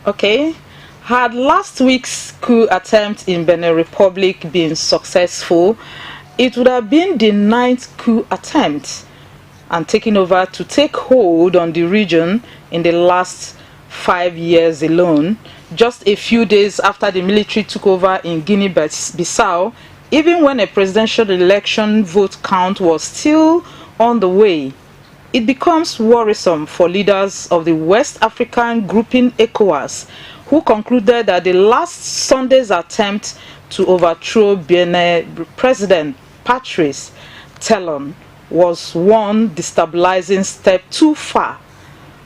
Okay. Had last week's coup attempt in Benin Republic been successful, it would have been the 9th coup attempt and taking over to take hold on the region in the last 5 years alone. Just a few days after the military took over in Guinea-Bissau, even when a presidential election vote count was still on the way, it becomes worrisome for leaders of the West African grouping ECOWAS, who concluded that the last Sunday's attempt to overthrow Benin President Patrice Talon was one destabilizing step too far.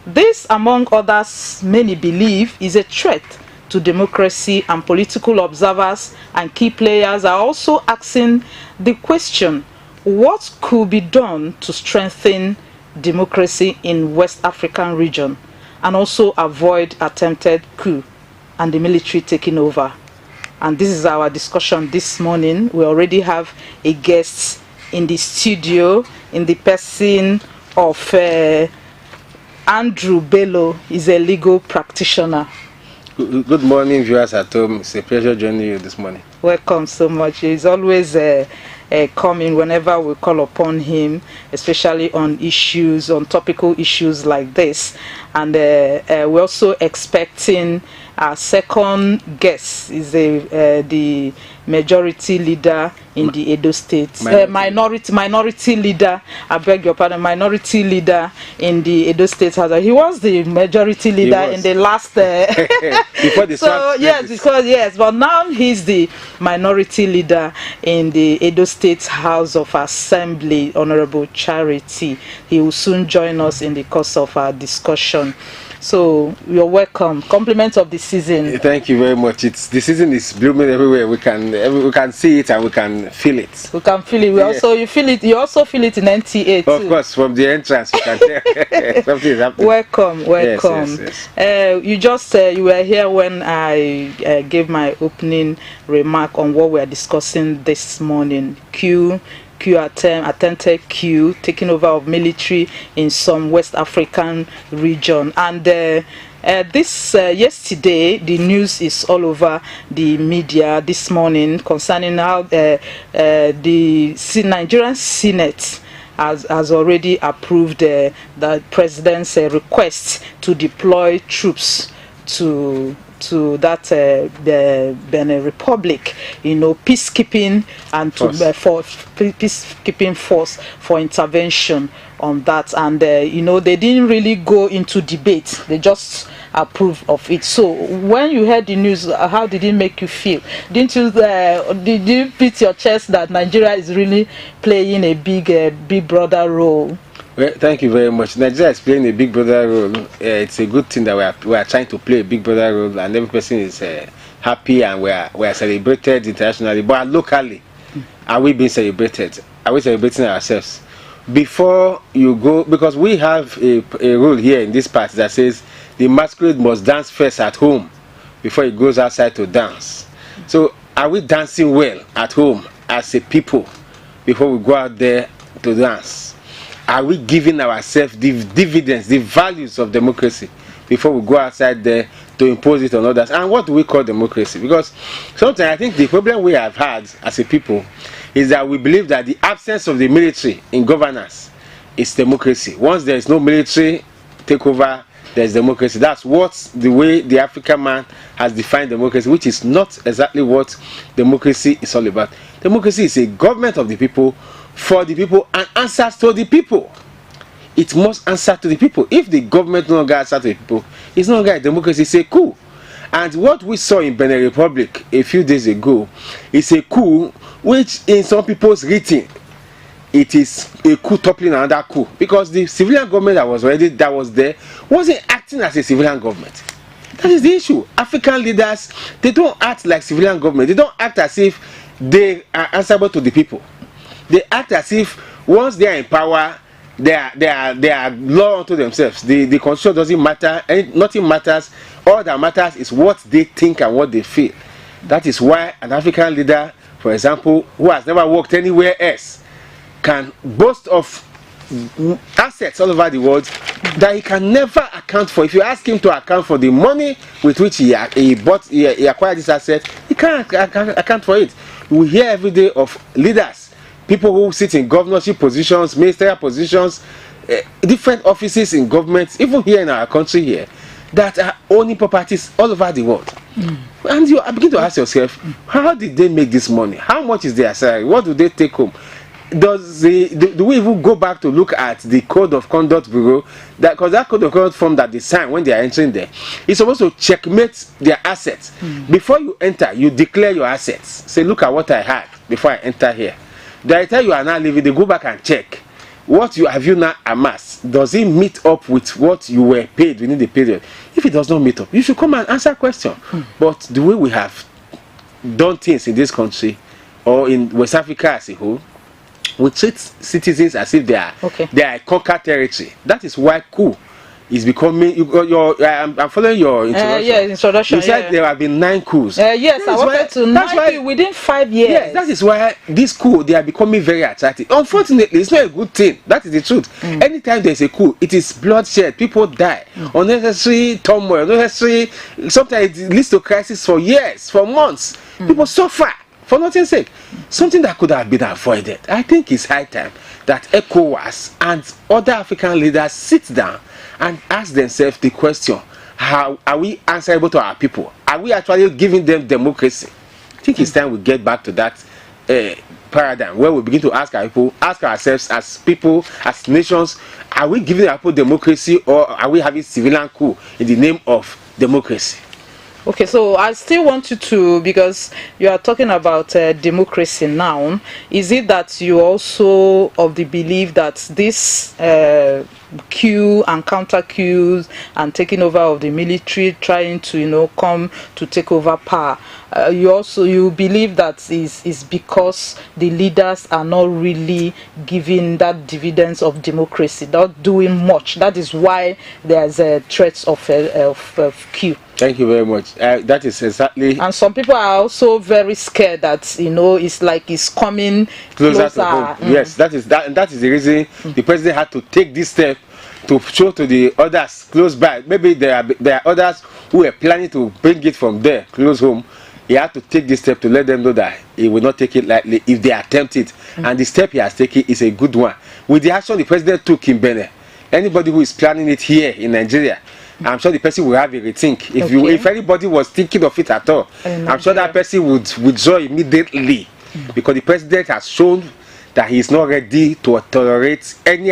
This, among others, many believe is a threat to democracy, and political observers and key players are also asking the question, what could be done to strengthen democracy in West African region and also avoid attempted coup and the military taking over? And this is our discussion this morning. We already have a guest in the studio in the person of Andrew Bello. Is a legal practitioner. Good morning, viewers at home. It's a pleasure joining you this morning. Welcome so much. He's always coming whenever we call upon him, especially on issues, on topical issues like this. And we're also expecting our second guest is the majority leader in the Edo State. Minority leader, I beg your pardon, minority leader in the Edo State. He was the majority leader in the last... Before the so, yes, but now he's the minority leader in the Edo State House of Assembly, Honorable Charity. He will soon join us in the course of our discussion. So you're welcome. Compliments of the season. Thank you very much. The season is blooming everywhere. We can see it and we can feel it. We can feel it. You feel it. You also feel it in NTA too. Of course, from the entrance you can tell something is happening. Welcome. Yes. You were here when I gave my opening remark on what we are discussing this morning. Attempted coup, taking over of military in some West African region, and yesterday the news is all over the media this morning concerning how the Nigerian Senate has already approved the president's request to deploy troops to the Benin Republic, peacekeeping and for peacekeeping force for intervention on that. And they didn't really go into debate; they just approved of it. So when you heard the news, how did it make you feel? Did you beat your chest that Nigeria is really playing a big brother role? Well, thank you very much. Nigeria is playing a big brother role. It's a good thing that we are trying to play a big brother role, and every person is happy, and we are celebrated internationally. But locally, are we being celebrated? Are we celebrating ourselves? Before you go, because we have a rule here in this part that says the masquerade must dance first at home before it goes outside to dance. So are we dancing well at home as a people before we go out there to dance? Are we giving ourselves the dividends, the values of democracy before we go outside there to impose it on others? And what do we call democracy? Because sometimes I think the problem we have had as a people is that we believe that the absence of the military in governance is democracy. Once there is no military takeover, there is democracy. That's the way the African man has defined democracy, which is not exactly what democracy is all about. Democracy is a government of the people, for the people, and answers to the people. It must answer to the people. If the government no longer answers to the people, it's no longer a democracy, it's a coup. And what we saw in Benin Republic a few days ago is a coup which, in some people's reading, it is a coup toppling another coup, because the civilian government that was there wasn't acting as a civilian government. That is the issue. African leaders, they don't act like civilian government. They don't act as if they are answerable to the people. They act as if once they are in power, they are law unto themselves. The constitution doesn't matter. Nothing matters. All that matters is what they think and what they feel. That is why an African leader, for example, who has never worked anywhere else, can boast of assets all over the world that he can never account for. If you ask him to account for the money with which he acquired this asset, he can't account for it. We hear every day of leaders, people who sit in governorship positions, ministerial positions, different offices in government, even here in our country here, that are owning properties all over the world. And you begin to ask yourself, how did they make this money? How much is their salary? What do they take home? Do we even go back to look at the Code of Conduct Bureau? Because that Code of Conduct form that they sign when they are entering there is supposed to checkmate their assets. Before you enter, you declare your assets. Say, look at what I had before I enter here. By the time you are now leaving, they go back and check. What have you now amassed? Does it meet up with what you were paid within the period? If it does not meet up, you should come and answer question. But the way we have done things in this country or in West Africa as a whole, we treat citizens as if they are conquered territory. That is why coup is becoming. I'm following your introduction. Introduction. You said there have been 9 coups. Yes, I wanted to know within 5 years. Yes, that is why this coup, they are becoming very attractive. Unfortunately, it's not a good thing. That is the truth. Anytime there is a coup, it is bloodshed. People die. Unnecessary turmoil. Unnecessary. Sometimes it leads to crisis for years, for months. People suffer for nothing's sake. Something that could have been avoided. I think it's high time that ECOWAS and other African leaders sit down and ask themselves the question, how are we answerable to our people? Are we actually giving them democracy? I think it's time we get back to that paradigm where we begin to ask ourselves as people, as nations, are we giving our people democracy, or are we having civilian coup in the name of democracy? Okay, so I still want you to, because you are talking about democracy now, is it that you also of the belief that this coup and counter coups and taking over of the military, trying to come to take over power, you believe that is because the leaders are not really giving that dividends of democracy, not doing much? That is why there's a threat of coup. Thank you very much. That is exactly. And some people are also very scared that it's like it's coming closer. To home. Yes, that is the reason the president had to take this step to show to the others close by. Maybe there are others who were planning to bring it from there close home. He had to take this step to let them know that he will not take it lightly if they attempt it. And the step he has taken is a good one. With the action the president took in Benin, anybody who is planning it here in Nigeria, I'm sure the person will have a rethink. If anybody was thinking of it at all, I'm sure that person would withdraw immediately, because the president has shown that he is not ready to tolerate any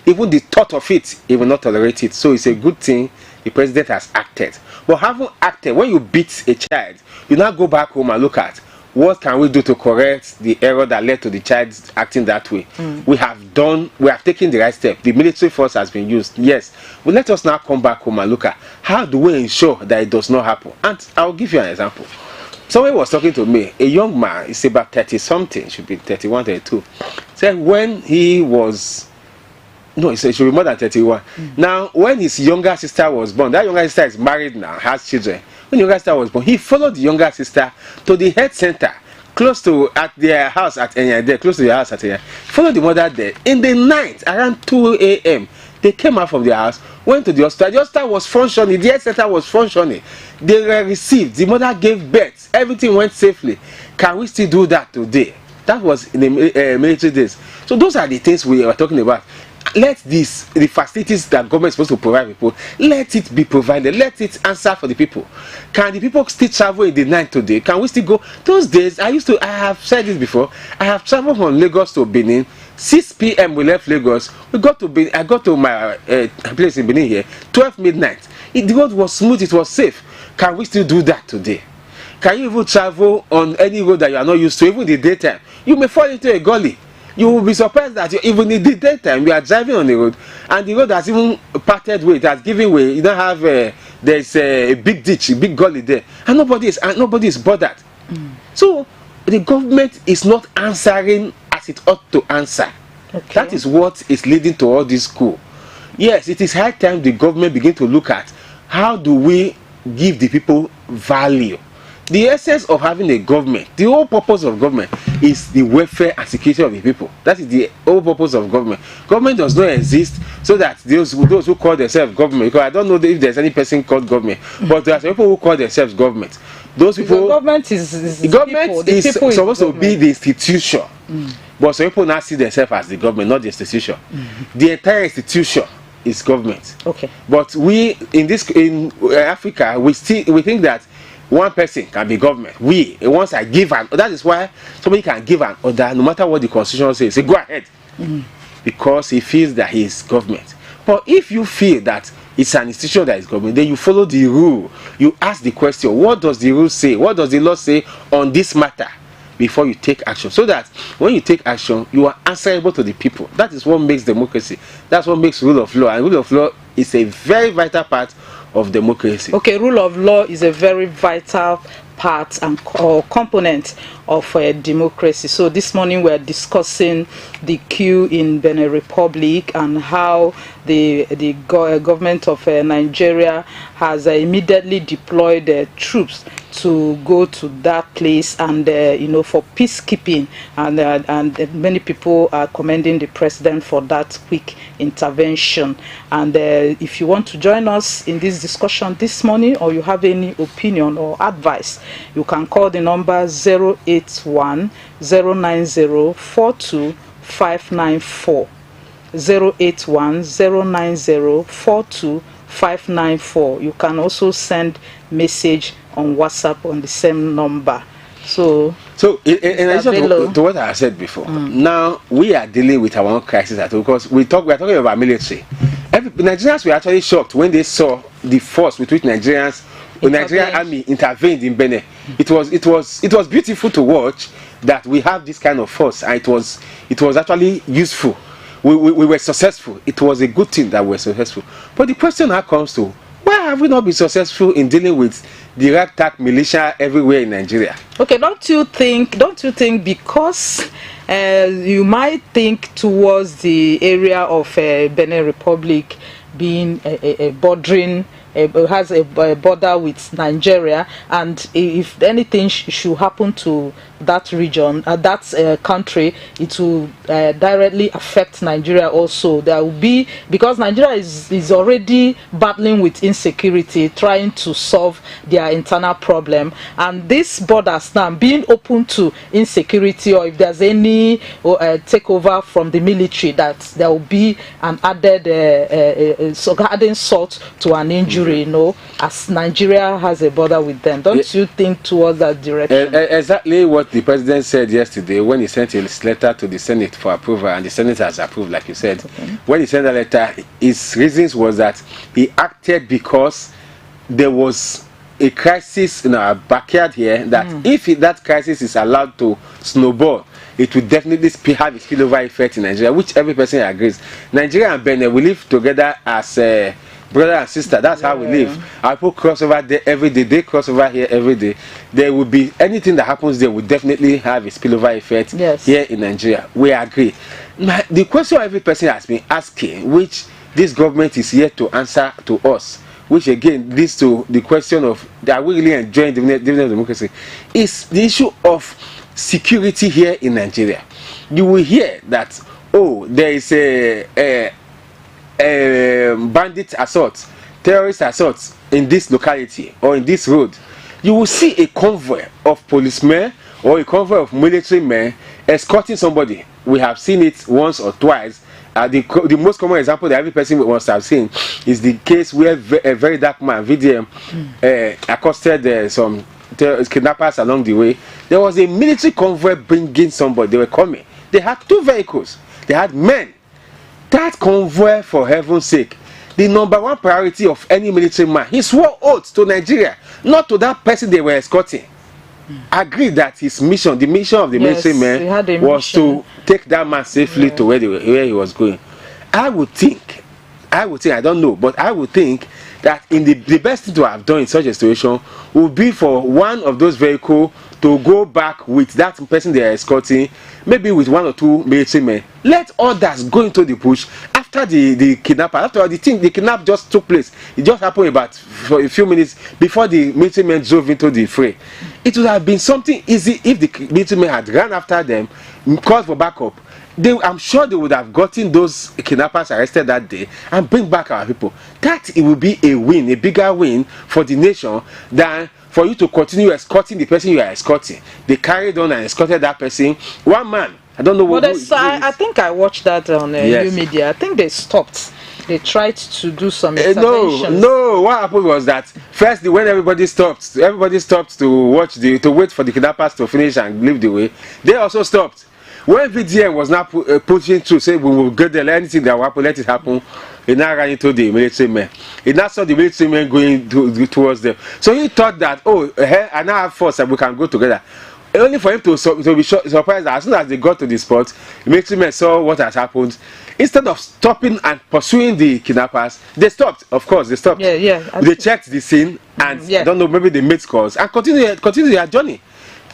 even the thought of it. He will not tolerate it. So it's a good thing the president has acted. But having acted, when you beat a child, you now go back home and look at what can we do to correct the error that led to the child acting that way. We have taken the right step. The military force has been used, yes. But let us now come back home and look at how do we ensure that it does not happen. And I'll give you an example. Someone was talking to me, a young man, he's about 30 something, should be 31, 32. Said when he was, no, he said it should be more than 31. Now, when his younger sister was born, that younger sister is married now, has children. When the younger sister was born, he followed the younger sister to the health center, close to their house at Enyade, close to their house at Enyade. Followed the mother there. In the night, around 2 a.m., they came out from their house, went to the hospital. The hospital was functioning, the health center was functioning. They were received, the mother gave birth, everything went safely. Can we still do that today? That was in the military days. So those are the things we were talking about. Let the facilities that government is supposed to provide people, let it be provided, let it answer for the people. Can the people still travel in the night today? Can we still go? Those days, I have said this before, I have traveled from Lagos to Benin. 6 p.m. we left Lagos. I got to my place in Benin here, 12 midnight. The road was smooth, it was safe. Can we still do that today? Can you even travel on any road that you are not used to, even in the daytime? You may fall into a gully. You will be surprised that even in the daytime, you are driving on the road, and the road has even parted way, it has given way. You don't have there's a big ditch, a big gully there, and nobody is bothered. So the government is not answering as it ought to answer. Okay. That is what is leading to all this coup. Yes, it is high time the government begin to look at how do we give the people value. the essence of having a government, the whole purpose of government is the welfare and security of the people. That is the whole purpose of government. Government does not exist so that those who call themselves government, because I don't know if there's any person called government, but there are some people who call themselves government. Those people, the government is the government people. is people supposed to be the institution, Mm. but some people now see themselves as the government, not the institution. The entire institution is government. Okay. But we in Africa, we think that one person can be government. Once I give that is why somebody can give an order, no matter what the constitution says, say go ahead, because he feels that he is government. But if you feel that it's an institution that is government, then you follow the rule. You ask the question: what does the rule say? What does the law say on this matter? Before you take action, so that when you take action, you are answerable to the people. That is what makes democracy. That's what makes rule of law. And rule of law is a very vital part of democracy. Okay, rule of law is a very vital part and or component of democracy. So this morning we're discussing the coup in Benin Republic and how the government of Nigeria has immediately deployed troops to go to that place and for peacekeeping, and many people are commending the president for that quick intervention. And if you want to join us in this discussion this morning, or you have any opinion or advice, you can call the number 081 090 42594. 081 090 42594. You can also send message on WhatsApp on the same number. So in addition to what I said before, now we are dealing with our own crisis at all, because we are talking about military. Nigerians were actually shocked when they saw the force with which Nigerian army intervened in Benin. It was beautiful to watch that we have this kind of force, and it was actually useful. We were successful. It was a good thing that we were successful. But the question now comes to, why have we not been successful in dealing with the ragtag militia everywhere in Nigeria? Okay, don't you think because you might think towards the area of Benin Republic being a bordering, has a border with Nigeria, and if anything should happen to that region, that country, it will directly affect Nigeria also. There will be, because Nigeria is already battling with insecurity, trying to solve their internal problem, and this borders now being open to insecurity, or if there's any takeover from the military, that there will be an added adding salt to an injury, as Nigeria has a border with them. Don't you think towards that direction? Exactly what the president said yesterday when he sent his letter to the Senate for approval, and the Senate has approved, like you said. Okay. When he sent the letter, his reasons was that he acted because there was a crisis in our backyard here, that if that crisis is allowed to snowball, it will definitely have a spillover effect in Nigeria, which every person agrees. Nigeria and Benin, we live together as brother and sister. That's how we live. Our people cross over there every day. They cross over here every day. There will be anything that happens there will definitely have a spillover effect here in Nigeria. We agree. Now, the question every person has been asking, which this government is here to answer to us, which again leads to the question of, are we really enjoying dividend of democracy, is the issue of security here in Nigeria. You will hear that, there is a bandit assault, terrorist assault in this locality or in this road. You will see a convoy of policemen or a convoy of military men escorting somebody. We have seen it once or twice. The most common example that every person must have seen is the case where a very dark man, VDM, accosted some kidnappers along the way. There was a military convoy bringing somebody. They were coming. They had 2 vehicles. They had men. That convoy, for heaven's sake, the number one priority of any military man, he swore oath to Nigeria, not to that person they were escorting. Agreed that his mission, the mission of the military man, was to take that man safely to where he was going. I would think, I don't know, but I would think that in the best thing to have done in such a situation would be for one of those vehicles to go back with that person they are escorting, maybe with 1 or 2 military men. Let others go into the bush. After after the kidnap, after all, the kidnap just took place. It just happened about for a few minutes before the military men drove into the fray. It would have been something easy if the military men had run after them, called for backup. I'm sure they would have gotten those kidnappers arrested that day and bring back our people. That it will be a win, a bigger win for the nation than for you to continue escorting the person you are escorting. They carried on and escorted that person. One man, I don't know what. But I think I watched that on new media. I think they stopped. They tried to do some interventions. No. What happened was that first, when everybody stopped to wait for the kidnappers to finish and leave the way. They also stopped. When VDM was now pushing through, say we will get there, anything that will happen, let it happen. He now ran into the military men. He now saw the military men going towards them. So he thought that, I now have force and we can go together. Only for him to be surprised that as soon as they got to the spot, the military men saw what has happened. Instead of stopping and pursuing the kidnappers, they stopped. Of course, they stopped. They checked the scene and I don't know, maybe they made calls and continue their journey.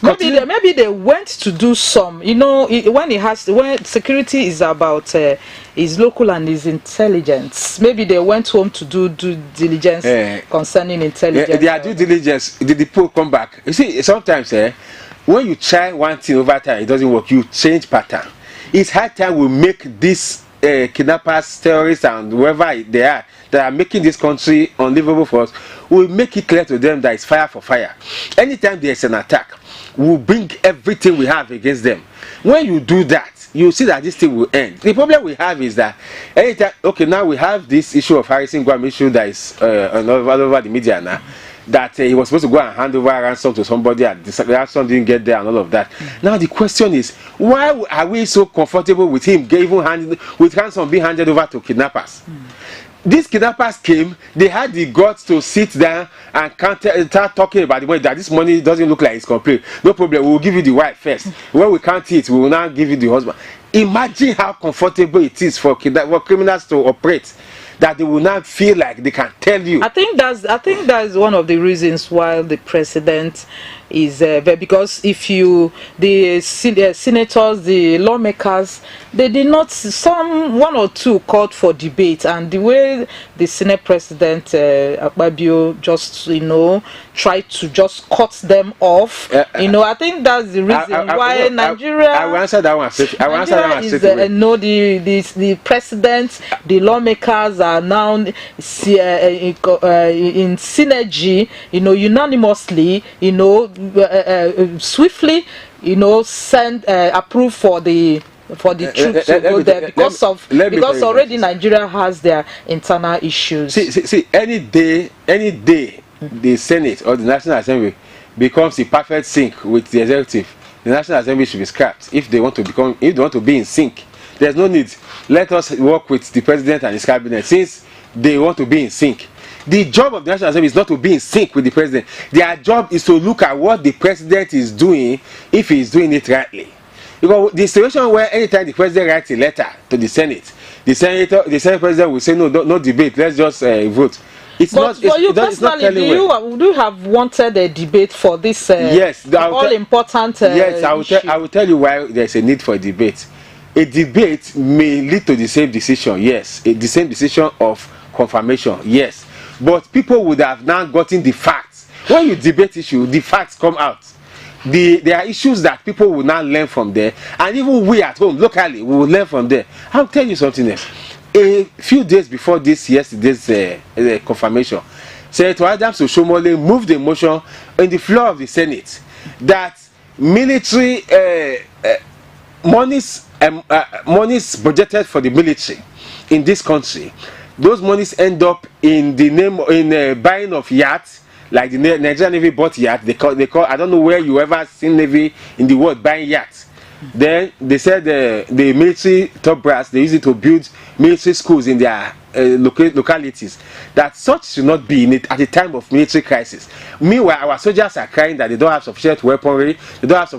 Maybe they went to do some, when security is about is local and is intelligence. Maybe they went home to do due diligence concerning intelligence. Their due diligence, the people come back. You see, sometimes when you try one thing over time, it doesn't work. You change pattern. It's high time we make these kidnappers, terrorists, and whoever they are that are making this country unlivable for us. We make it clear to them that it's fire for fire. Anytime there's an attack, we'll bring everything we have against them. When you do that, you see that this thing will end. The problem we have is that anytime, now we have this issue of Harrison Guam issue that is all over the media now, that he was supposed to go and hand over ransom to somebody and the ransom didn't get there and all of that. Now the question is, why are we so comfortable with him with ransom being handed over to kidnappers? These kidnappers came, they had the guts to sit down and start talking about the money, that this money doesn't look like it's complete. No problem, we will give you the wife first. When we count it, we will now give you the husband. Imagine how comfortable it is for criminals to operate, that they will not feel like they can tell you. I think that's one of the reasons why the president is because if the senators, the lawmakers, they did not, one or two called for debate, and the way the Senate President Akpabio just tried to just cut them off, I think that's the reason why Nigeria. I will answer that one. The president, the lawmakers are now in synergy, unanimously, swiftly, send approve for the troops to go there because already Nigeria has their internal issues. See, any day the Senate or the National Assembly becomes in perfect sync with the executive, the National Assembly should be scrapped. If they want to be in sync, there's no need. Let us work with the president and his cabinet since they want to be in sync. The job of the National Assembly is not to be in sync with the president. Their job is to look at what the president is doing, if he is doing it rightly. Because the situation where anytime the president writes a letter to the Senate, the Senate president will say no debate, let's just vote. For you personally, do you have wanted a debate for this yes, all important yes, I will tell you why there's a need for a debate. A debate may lead to the same decision, yes. The same decision of confirmation, yes. But people would have now gotten the facts. When you debate issue, the facts come out. There are issues that people will now learn from there, and even we at home locally we will learn from there. I'll tell you something else. A few days before yesterday's confirmation, Senator Adams Oshomole moved a motion on the floor of the Senate that military monies budgeted for the military in this country, those monies end up in the name in buying of yachts. Like the Nigerian Navy bought yachts. They call. I don't know where you ever seen Navy in the world buying yachts. Then they said the military top brass, they use it to build military schools in their localities. That such should not be in it at the time of military crisis. Meanwhile, our soldiers are crying that they don't have sufficient weaponry, they don't have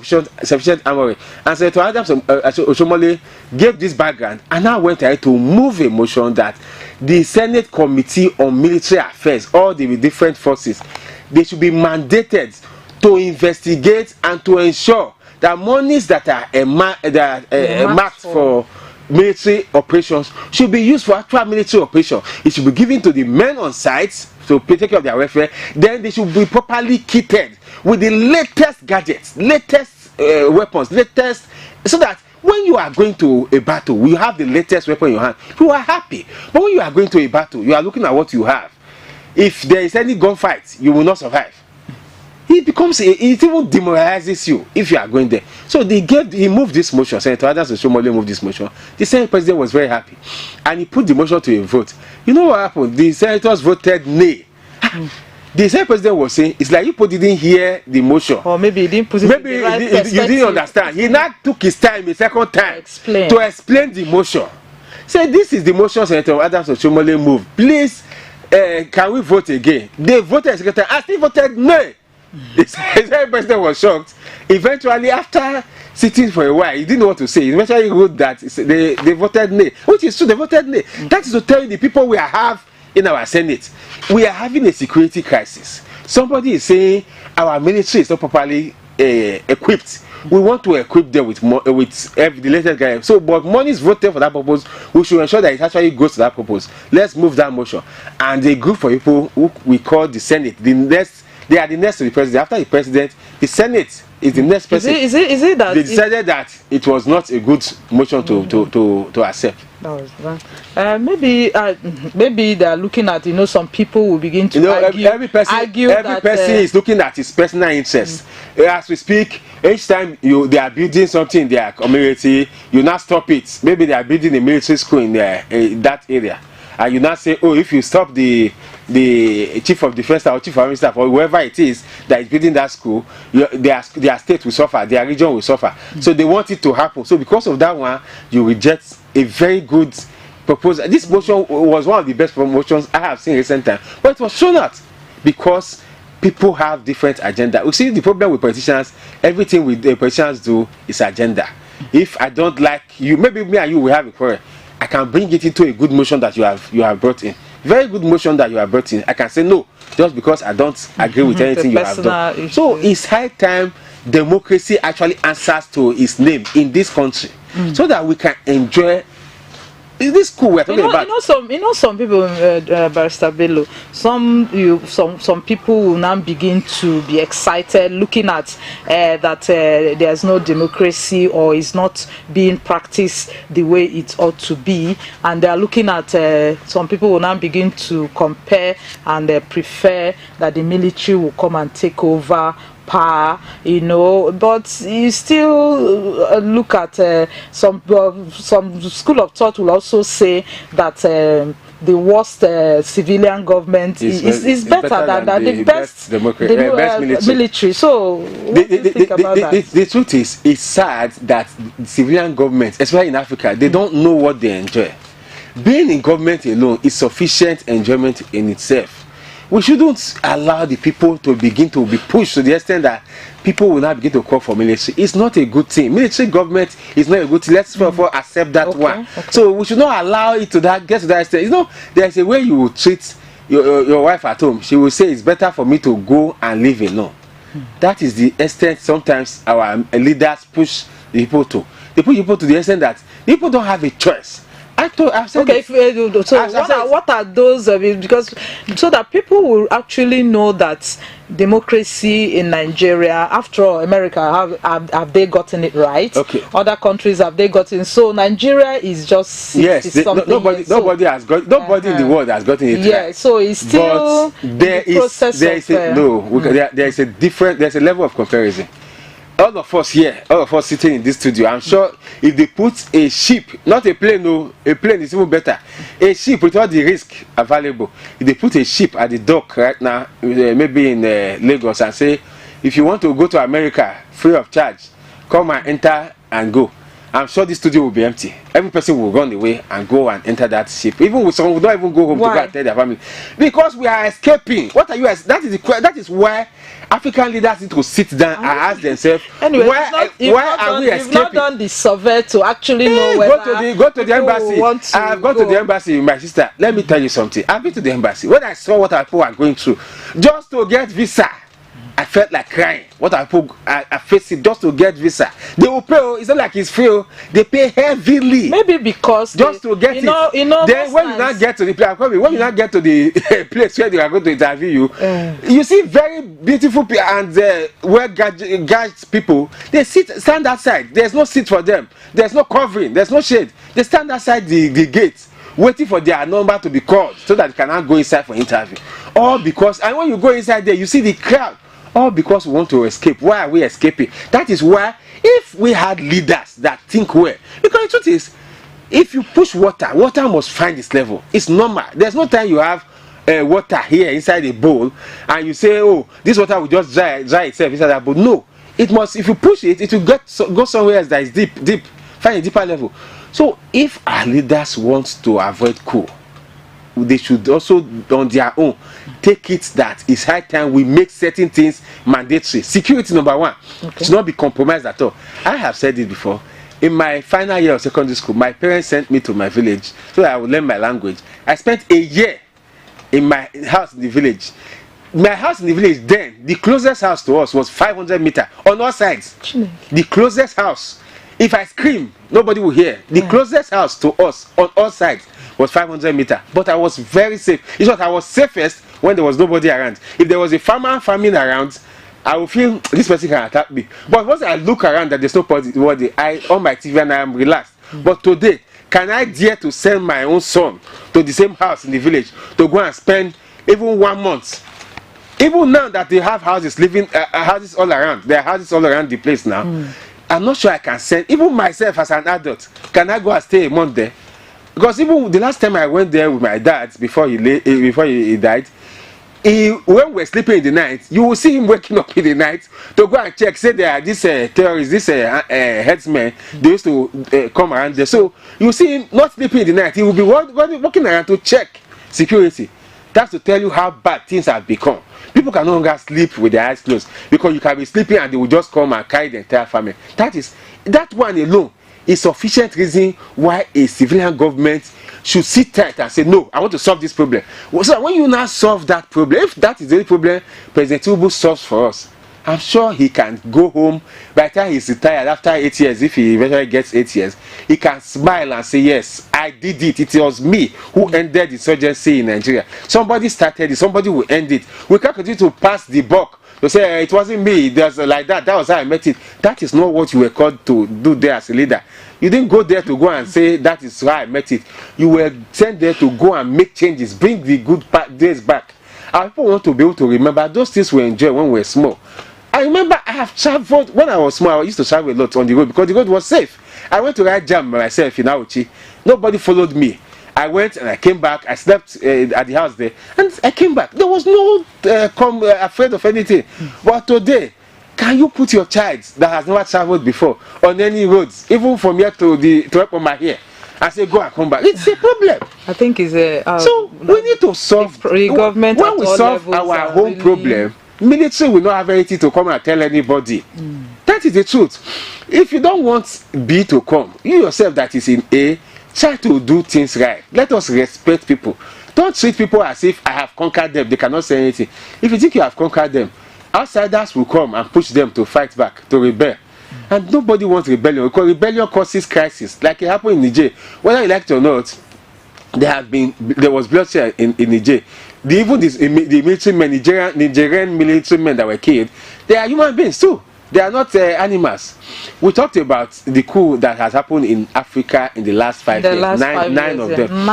sufficient armory. And Senator Adams Oshomole gave this background and now went ahead to move a motion that the Senate Committee on Military Affairs, all the different forces, they should be mandated to investigate and to ensure that monies that are marked for military operations should be used for actual military operation. It should be given to the men on site to take care of their welfare. Then they should be properly kitted with the latest gadgets, latest weapons, latest, so that when you are going to a battle, you have the latest weapon in your hand. You are happy. But when you are going to a battle, you are looking at what you have. If there is any gunfight, you will not survive. It even demoralizes you if you are going there. So he moved this motion. Senator Adams Oshiomhole moved this motion. The Senate president was very happy, and he put the motion to a vote. You know what happened? The senators voted nay. The Senate president was saying, it's like you didn't hear the motion, or maybe he didn't put it in the right perspective. You didn't understand. He now took his time a second time to explain the motion. Say, this is the motion Senator Adams Oshiomhole moved. Please, can we vote again? They voted, secretary, and still voted nay. The Senate president was shocked. Eventually, after sitting for a while, he didn't know what to say. He eventually wrote that they voted nay, which is true. They voted nay. That is to tell you the people we have in our Senate. We are having a security crisis. Somebody is saying our military is not properly equipped. We want to equip them with the latest guy. So, but money is voted for that purpose. We should ensure that it actually goes to that purpose. Let's move that motion. And a group of people who we call the Senate, they are the next to the president. After the president, the Senate is the next person. Is it that they decided that it was not a good motion to accept? That was right. Maybe they are looking at, some people will begin to argue. Every person is looking at his personal interest. As we speak, each time they are building something in their community, you now stop it. Maybe they are building a military school in that area, and you now say, oh, if you stop the chief of defense or chief of army staff or whoever it is that is building that school, their state will suffer, their region will suffer. So they want it to happen. So because of that one, you reject a very good proposal. This motion was one of the best promotions I have seen in recent time, but it was shown out because people have different agenda. We see the problem with politicians. Everything the politicians do is agenda. If I don't like you, maybe me and you will have a quarrel. I can bring it into a good motion that you have brought in. Very good motion that you have brought in. I can say no just because I don't agree with anything you have done. Issue. So it's high time democracy actually answers to its name in this country, so that we can enjoy. Is this cool we're talking about? Some people, Barrister Bello, some people will now begin to be excited looking at that there's no democracy or is not being practiced the way it ought to be, and they are looking at some people will now begin to compare and prefer that the military will come and take over power, but you still look at some school of thought will also say that the worst civilian government is better than the best military. So what do you think about that? The truth is, it's sad that civilian governments, especially in Africa, they don't know what they enjoy. Being in government alone is sufficient enjoyment in itself. We shouldn't allow the people to begin to be pushed to the extent that people will now begin to call for military. It's not a good thing. Military government is not a good thing. Let's therefore accept that one. Okay. So we should not allow it to get to that extent. There's a way you will treat your wife at home. She will say it's better for me to go and live alone. That is the extent sometimes our leaders push the people to. They push people to the extent that people don't have a choice. Okay, what are those? Because so that people will actually know that democracy in Nigeria, after all, America have they gotten it right? Okay. Other countries have they gotten? So Nigeria is just nobody has got in the world has gotten it right. Yeah, so it's still there's a level of comparison. All of us sitting in this studio, I'm sure if they put a ship, not a plane, no, a plane is even better. A ship with all the risk available. If they put a ship at the dock right now, maybe in Lagos, and say, if you want to go to America free of charge, come and enter and go. I'm sure the studio will be empty. Every person will run away and go and enter that ship. Even with some who don't even go home to go and tell their family. Because we are escaping. What are you? That is why African leaders need to sit down and ask themselves, anyway, why are we escaping? You've not done the survey to actually know whether go to the embassy. I've gone to the embassy, my sister. Let me tell you something. I've been to the embassy. When I saw what our people are going through, just to get visa, I felt like crying. What I put, I faced it just to get visa. They will pay. It's not like it's free. They pay heavily. Maybe because just to get it. Then when you now get to the place, when you now get to the place where they are going to interview you, you see very beautiful people and well-gauged people. They stand outside. There's no seat for them. There's no covering. There's no shade. They stand outside the gate, waiting for their number to be called so that they can now go inside for interview. All because, and when you go inside there, you see the crowd. All because we want to escape. Why are we escaping? That is why, if we had leaders that think well, because the truth is, if you push water, water must find its level. It's normal. There's no time you have water here inside a bowl and you say, oh, this water will just dry itself inside that bowl. No, it must. If you push it, it will go somewhere else that is deep, find a deeper level. So if our leaders want to avoid coup, they should also, on their own, take it that it's high time we make certain things mandatory. Security, number one, should not be compromised at all. I have said it before. In my final year of secondary school, my parents sent me to my village so that I would learn my language. I spent a year in my house in the village. My house in the village then, the closest house to us was 500 meters on all sides. The closest house. If I scream, nobody will hear. The closest house to us on all sides was 500 meters. But I was very safe. In short, I was safest when there was nobody around. If there was a farmer farming around, I would feel this person can attack me. But once I look around that there's nobody, I on my TV and I am relaxed. But today, can I dare to send my own son to the same house in the village to go and spend even 1 month? Even now that they have houses houses all around, there are houses all around the place now. I'm not sure I can send, even myself as an adult, can I go and stay a month there? Because even the last time I went there with my dad before he died, when we were sleeping in the night, you will see him waking up in the night to go and check. Say there are these terrorists, these headsmen, they used to come around there. So you see him not sleeping in the night. He will be walking around to check security. That's to tell you how bad things have become. People can no longer sleep with their eyes closed because you can be sleeping and they will just come and carry the entire family. That one alone is sufficient reason why a civilian government should sit tight and say, no, I want to solve this problem. So when you now solve that problem, if that is the problem President Tinubu solves for us, I'm sure he can go home. By the time he's retired after 8 years, if he eventually gets 8 years, he can smile and say, yes, I did it. It was me who ended the insurgency in Nigeria. Somebody started it. Somebody will end it. We can't continue to pass the buck to say, it wasn't me. There's like that. That was how I met it. That is not what you were called to do there as a leader. You didn't go there to go and say, that is how I met it. You were sent there to go and make changes, bring the good days back. Our people want to be able to remember those things we enjoyed when we were small. I remember I have traveled, when I was small, I used to travel a lot on the road because the road was safe. I went to ride jam myself in Auchi. Nobody followed me. I went and I came back. I slept at the house there. And I came back. There was no afraid of anything. But today, can you put your child that has never traveled before on any roads, even from here to Ekpoma here, and say go and come back? It's a problem. I think it's a... so we need to solve... The government when we solve our own problem, military will not have anything to come and tell anybody. That is the truth. If you don't want B to come, you yourself that is in A, try to do things right. Let us respect people. Don't treat people as if I have conquered them. They cannot say anything. If you think you have conquered them, outsiders will come and push them to fight back, to rebel. And nobody wants rebellion because rebellion causes crisis. Like it happened in Niger. Whether you like it or not, there was bloodshed in Niger. The military men, Nigerian military men that were killed, they are human beings too. They are not animals. We talked about the coup that has happened in Africa in the last 5 years. Nine of them.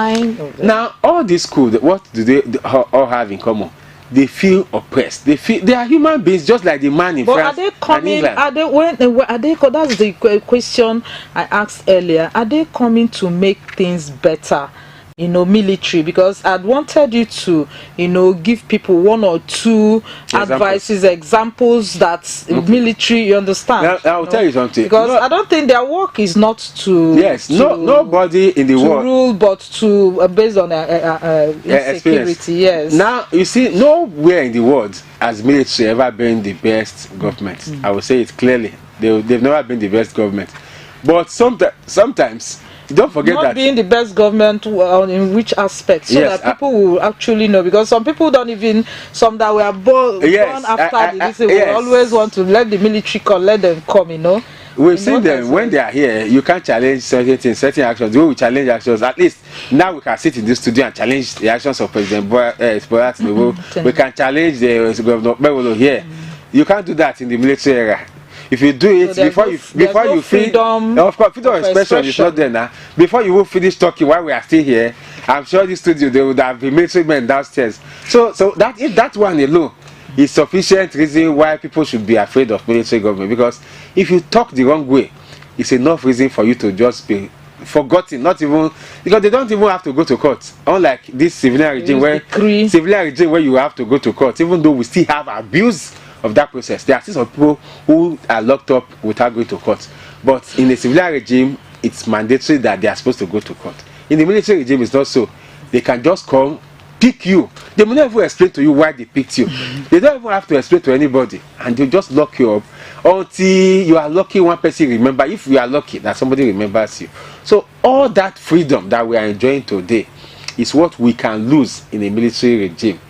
Now, all these coups, what do they all have in common? They feel oppressed. They are human beings, just like the man in France and England. That's the question I asked earlier. Are they coming to make things better? Military, because I'd wanted you to, give people one or two examples that military, you understand? Now, I'll tell you something. Because I don't think their work is not to... Yes, nobody in the world... rule, but to, based on insecurity, yes. Now, you see, nowhere in the world has military ever been the best government. I will say it clearly. They've never been the best government. But sometimes, don't forget not that being the best government in which aspect, so yes, that people will actually know, because some people don't even, some that were born after this, will yes. always want to let the military come, let them come, We've seen them when they are here. You can't challenge certain things, certain actions. The way we challenge actions, at least now we can sit in this studio and challenge the actions of President Bola Tinubu. We can challenge the Governor Bewolo here. You can't do that in the military era. If you do it, so before you freedom, of course, freedom of expression is not there now. Before you will finish talking while we are still here, I'm sure this studio they would have been military men downstairs. So that if that one alone is sufficient reason why people should be afraid of military government, because if you talk the wrong way, it's enough reason for you to just be forgotten. Not even because they don't even have to go to court, unlike this civilian regime where you have to go to court. Even though we still have abuse of that process, there are still some people who are locked up without going to court. But in the civilian regime, it's mandatory that they are supposed to go to court. In the military regime, it's not so. They can just come, pick you. They will never explain to you why they picked you. They don't even have to explain to anybody, and they just lock you up until you are lucky one person remember. If you are lucky that somebody remembers you. So all that freedom that we are enjoying today is what we can lose in a military regime.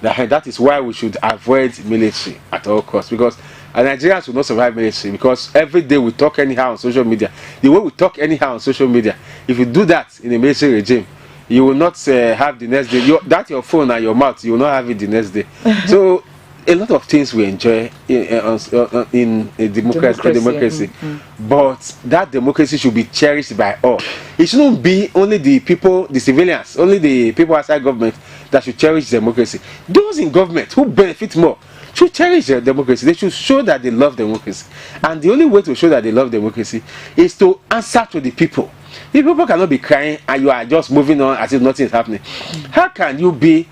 That is why we should avoid military at all costs, because Nigerians will not survive military, because every day we talk anyhow on social media. The way we talk anyhow on social media, if you do that in a military regime, you will not have the next day. Your phone and your mouth, you will not have it the next day. So a lot of things we enjoy in a democracy. But that democracy should be cherished by all. It shouldn't be only the people, the civilians, only the people outside government that should cherish democracy. Those in government who benefit more should cherish their democracy. They should show that they love democracy. And the only way to show that they love democracy is to answer to the people. The people cannot be crying and you are just moving on as if nothing is happening. How can you be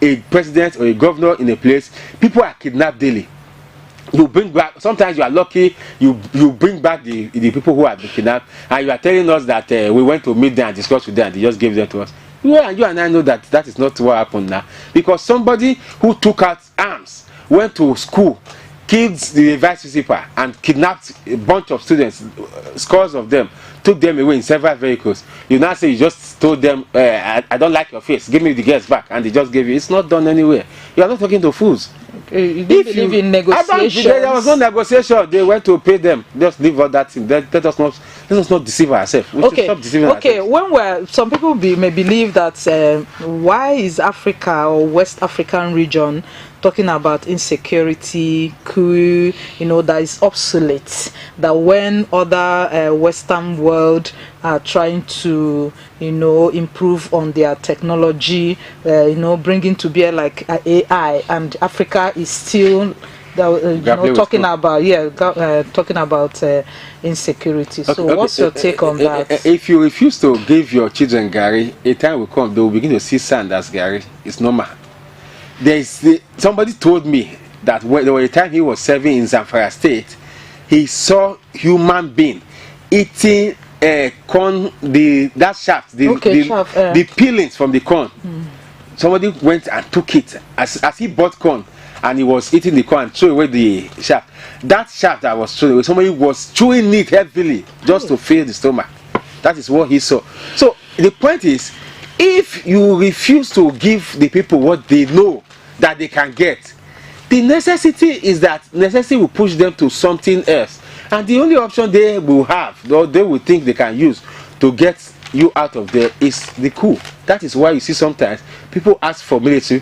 a president or a governor in a place, people are kidnapped daily? You bring back, sometimes you are lucky, you bring back the people who have been kidnapped, and you are telling us that we went to meet them and discuss with them and they just gave them to us. You and I know that that is not what happened now, because somebody who took out arms, went to school, killed the vice principal and kidnapped a bunch of students, scores of them, took them away in several vehicles. You now say you just told them, I don't like your face, give me the girls back, and they just gave you. It's not done anywhere. You are not talking to fools. You didn't believe in negotiations. There was no negotiation. They went to pay them. Just leave all that thing. Let us not deceive ourselves. We should stop deceiving ourselves. When some people may believe that why is Africa or West African region talking about insecurity, coup, that is obsolete, that when other Western world are trying to, improve on their technology, bringing to bear like AI, and Africa is still talking about insecurity. So what's your take on that? If you refuse to give your children Gary, a time will come they will begin to see sand as Gary. It's normal. Somebody told me that when there was a time he was serving in Zamfara State, he saw human being eating corn, that shaft, the peelings from the corn. Somebody went and took it as he bought corn, and he was eating the corn and threw away the shaft. That shaft that was thrown away, somebody was chewing it heavily just to fill the stomach. That is what he saw. So the point is, if you refuse to give the people what they know that they can get, the necessity is that necessity will push them to something else, and the only option they will have, or they will think they can use to get you out of there, is the coup. That is why you see sometimes people ask for military.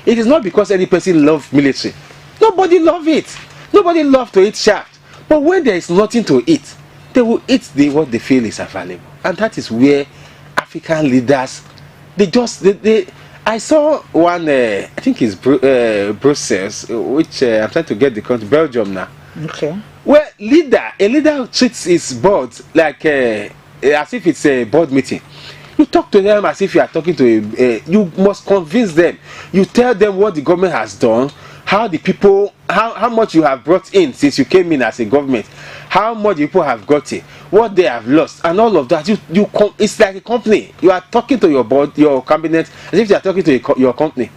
It is not because any person loves military. Nobody loves it. Nobody loves to eat shaft. But when there is nothing to eat, they will eat what they feel is available, and that is where African leaders, I saw one, I think it's Brussels, which I'm trying to get the country, Belgium now. Okay. Where a leader treats his board like as if it's a board meeting. You talk to them as if you are talking to you must convince them. You tell them what the government has done, how the people, how much you have brought in since you came in as a government, how much people have gotten, what they have lost, and all of that. It's like a company. You are talking to your board, your cabinet, as if you are talking to your company.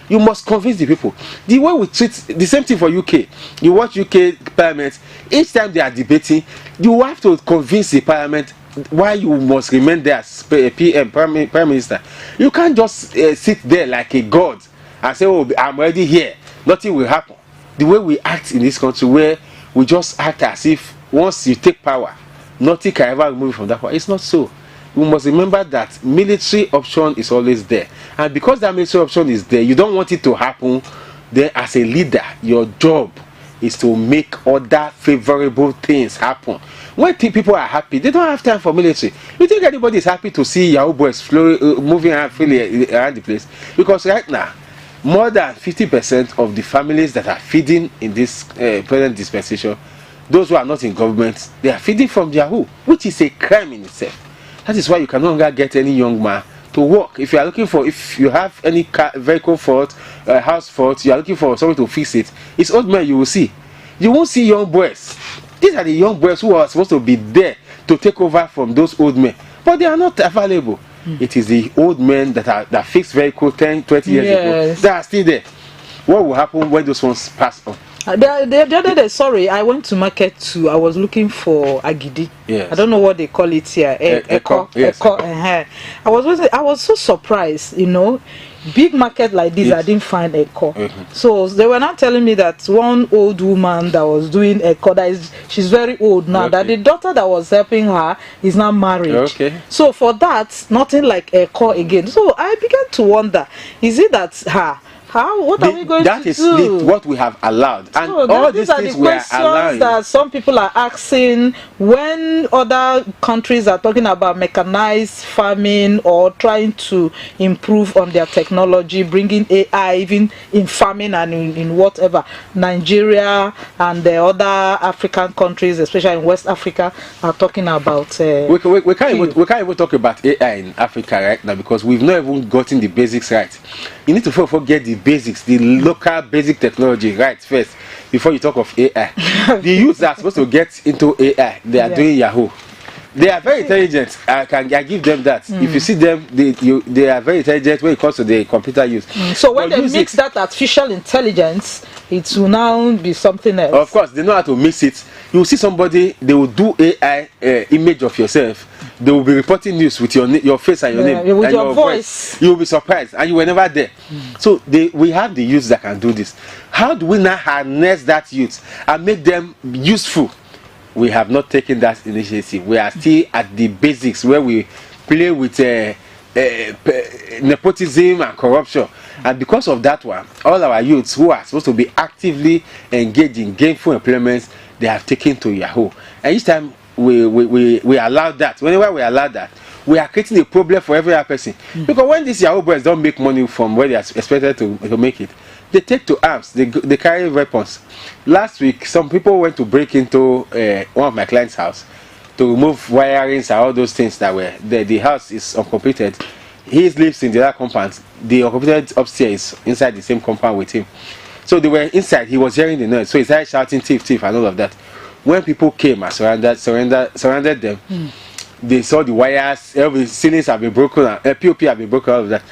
You must convince the people. The way we treat the same thing for UK. You watch UK Parliament. Each time they are debating, you have to convince the Parliament why you must remain there as Prime Minister. You can't just sit there like a god and say, oh, I'm already here, nothing will happen. The way we act in this country, where we just act as if once you take power, nothing can ever remove you from that power. It's not so. We must remember that military option is always there, and because that military option is there, you don't want it to happen. Then as a leader, your job is to make other favorable things happen. When people are happy, they don't have time for military. You think anybody is happy to see Yahoo boys moving around freely around the place? Because right now, more than 50% of the families that are feeding in this present dispensation, those who are not in government, they are feeding from Yahoo, which is a crime in itself. That is why you can no longer get any young man to work. If you are looking for, if you have any vehicle fault, house fault, you are looking for someone to fix it, it's old men you will see. You won't see young boys. These are the young boys who are supposed to be there to take over from those old men, but they are not available. It is the old men that fixed vehicle 10, 20 years ago that are still there. What will happen when those ones pass on? The other day, sorry, I went to market too. I was looking for agidi. Yes. I don't know what they call it here. Eko. Yes. I was so surprised, big market like this. Yes. I didn't find Eko. So they were now telling me that one old woman that was doing Eko, she's very old now. That the daughter that was helping her is now married. Okay. So for that, nothing like Eko again. So I began to wonder: is it that what are we going to do? That is what we have allowed, and so all these things we are allowing. That some people are asking when other countries are talking about mechanized farming or trying to improve on their technology, bringing AI even in farming and in whatever. Nigeria and the other African countries, especially in West Africa, are talking about. We can't even talk about AI in Africa right now because we've not even gotten the basics right. You need to forget the basics, the local basic technology right first before you talk of AI. The youths that are supposed to get into AI, they are doing Yahoo. They are very intelligent. I give them that. If you see them, they are very intelligent when it comes to the computer use. So when they mix that artificial intelligence, it will now be something else. Of course, they know how to mix it. You will see somebody, they will do AI image of yourself. They will be reporting news with your face and your name with and your voice. You will be surprised, and you were never there. So we have the youths that can do this. How do we now harness that youth and make them useful? We have not taken that initiative. We are still at the basics where we play with nepotism and corruption, and because of that one, all our youths who are supposed to be actively engaged in gainful employment, they have taken to Yahoo. And each time we allow that, whenever we allow that, we are creating a problem for every other person. Because when these Yahoo boys don't make money from where they are expected to make it, they take to arms, they carry weapons. Last week, some people went to break into one of my clients' house to remove wirings and all those things that were there. The house is uncompleted. He lives in the other compound. The uncompleted upstairs is inside the same compound with him. So they were inside. He was hearing the noise. So he started shouting, thief, thief, and all of that. When people came and surrounded them, they saw the wires, every ceilings have been broken, POP have been broken, all of that.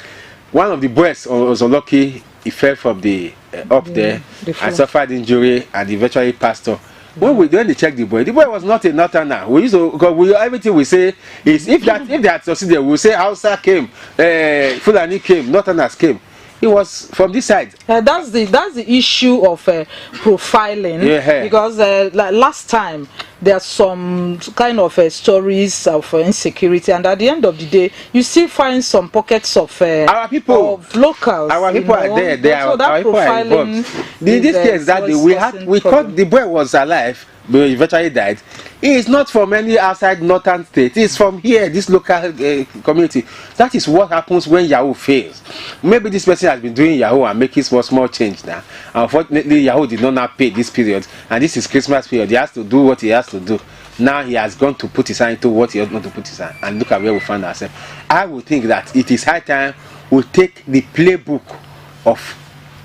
One of the boys was unlucky. He fell from the up there and suffered injury, and eventually passed on. When they checked the boy was not a northerner. We used to, because everything we say is if they had succeeded, we say Hausa came, Fulani came, northerners came. It was from this side. That's the issue of profiling. Because last time there are some kind of stories of insecurity, and at the end of the day, you still find some pockets of our people, of locals. Our people are there. Our people are involved. In this case, that we caught the boy was alive, but he eventually died. He is not from any outside northern state. He is from here, this local community. That is what happens when Yahoo fails. Maybe this person has been doing Yahoo and making small change now. Unfortunately, Yahoo did not pay this period, and this is Christmas period. He has to do what he has to do. Now he has gone to put his hand into what he has not to put his hand, and look at where we find ourselves. I would think that it is high time we take the playbook of,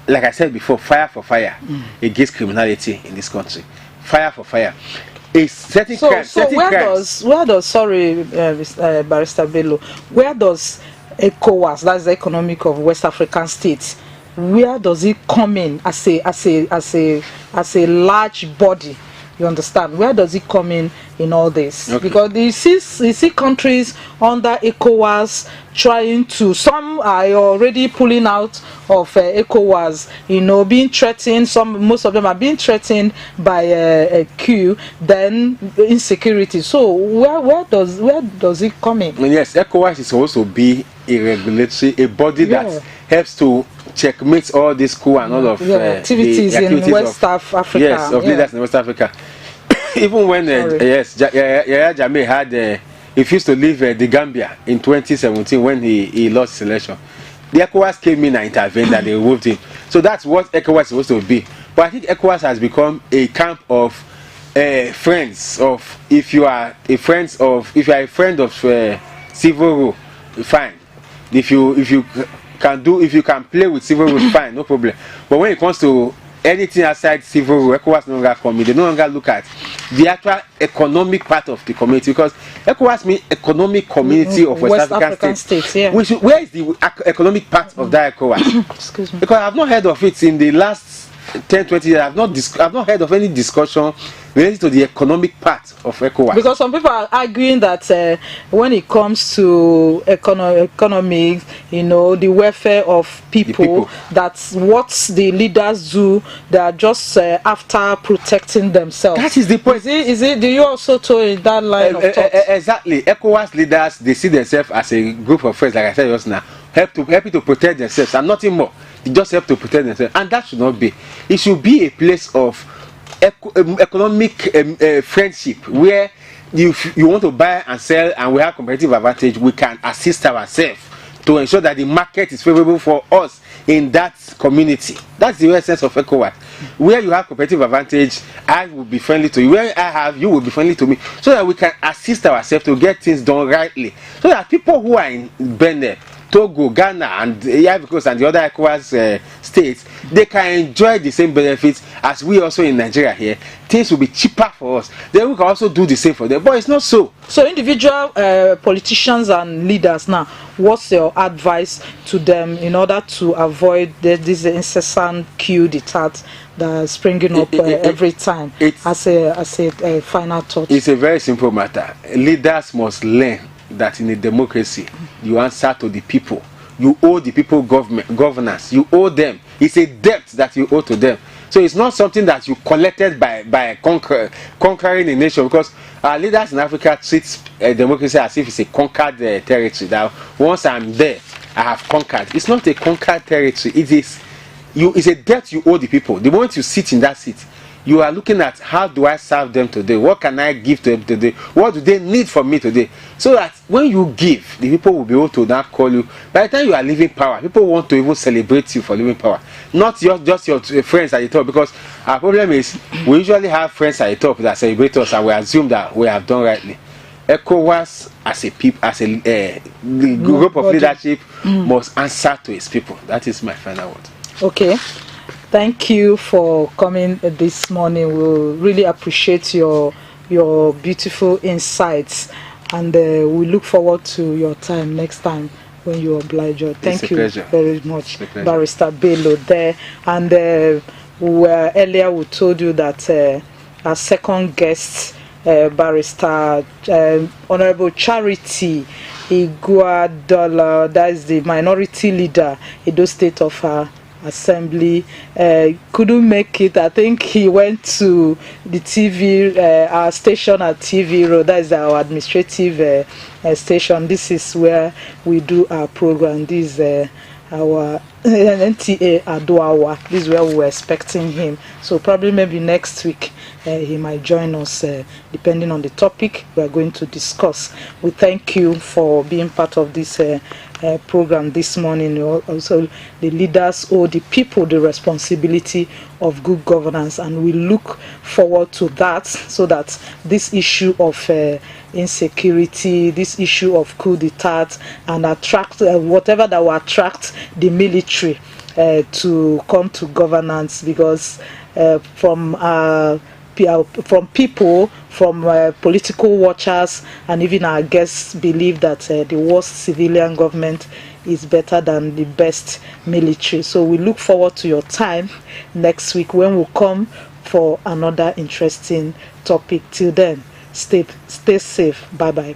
like I said before, fire for fire against criminality in this country. Fire for fire. Where does Barrister Bello, where does ECOWAS, that's the Economic of West African States, where does it come in as a large body You understand? Where does it come in all this? Okay. Because you see countries under ECOWAS trying to, some are already pulling out of ECOWAS, being threatened. Most of them are being threatened by a coup, then insecurity. So where does it come in? Yes, ECOWAS is supposed to be a body that helps to checkmate all this coup and all of activities in West Africa. Yes, of leaders in West Africa. Even when Yahya Jammeh had refused to leave the Gambia in 2017 when he lost his election, the ECOWAS came in and intervened and they removed him. So that's what ECOWAS is supposed to be. But I think ECOWAS has become a camp of friends of. If you are a friend of civil rule, fine. If you can play with civil rule, fine, no problem. But when it comes to anything outside civil rule, ECOWAS no longer come in. They no longer look at the actual economic part of the community, because ECOWAS means economic community of West African states. Yeah. Where is the economic part of that ECOWAS? Excuse me. Because I've not heard of it in the last 10-20 years. I've not heard of any discussion related to the economic part of ECOWAS. Because some people are arguing that when it comes to economics, the welfare of people, that's what the leaders do. They are just after protecting themselves. That is the point. Is it? Do you also toe in that line of thought? Exactly. ECOWAS leaders, they see themselves as a group of friends, like I said just now, helping to protect themselves and nothing more. They just help to protect themselves, and that should not be. It should be a place of economic friendship, where you want to buy and sell and we have competitive advantage, we can assist ourselves to ensure that the market is favorable for us in that community. That's the essence of ECOWAS. Where you have competitive advantage, I will be friendly to you. Where I have, you will be friendly to me, so that we can assist ourselves to get things done rightly, so that people who are in Benin, Togo, Ghana, and Ivory Coast and the other ECOWAS states, they can enjoy the same benefits as we also in Nigeria here. Things will be cheaper for us. Then we can also do the same for them. But it's not so. So individual politicians and leaders now, what's your advice to them in order to avoid this incessant coup d'etat that's springing up every time? As a final thought. It's a very simple matter. Leaders must learn that in a democracy, you answer to the people. You owe the people governance. You owe them. It's a debt that you owe to them. So it's not something that you collected by conquering a nation, because our leaders in Africa treat democracy as if it's a conquered territory. That once I'm there, I have conquered. It's not a conquered territory. It's a debt you owe the people. The moment you sit in that seat, you are looking at, how do I serve them today? What can I give to them today? What do they need from me today? So that when you give, the people will be able to now call you. By the time you are leaving power, people want to even celebrate you for leaving power. Not just your friends at the top, because our problem is we usually have friends at the top that celebrate us and we assume that we have done rightly. ECOWAS as a group of leadership must answer to its people. That is my final word. Okay. Thank you for coming this morning. We really appreciate your beautiful insights, and we look forward to your time next time when you oblige us. Thank you very much, Barrister Bello there. And earlier we told you that our second guest, Barrister Honorable Charity Iguadola, that is the minority leader in the state of Assembly, couldn't make it. I think he went to the TV, our station at TV Road. That is our administrative station. This is where we do our program. This is our NTA Adoawa. This is where we were expecting him. So probably maybe next week he might join us, depending on the topic we are going to discuss. We thank you for being part of this program this morning. Also, the leaders owe the people the responsibility of good governance, and we look forward to that, so that this issue of insecurity, this issue of coup d'etat, and attract whatever that will attract the military to come to governance, because from people, from political watchers, and even our guests believe that the worst civilian government is better than the best military. So we look forward to your time next week when we come for another interesting topic. Till then, stay safe. Bye bye.